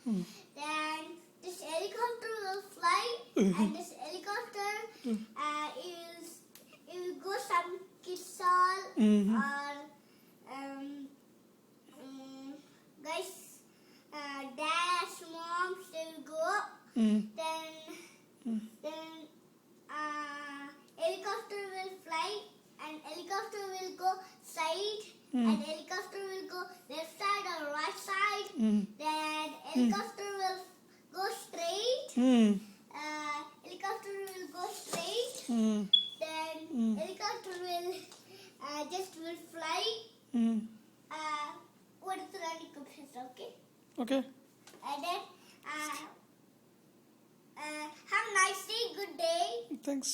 Then this helicopter will fly, and this helicopter it will go some Kisal or guys, dads, moms, they will go up. Then helicopter will fly, and helicopter will go side, and helicopter will go left side or right side. Then helicopter will go straight. Helicopter will go straight. Then helicopter will will fly. What is the running compass? Okay. Okay. And then have a nice day. Good day. Thanks.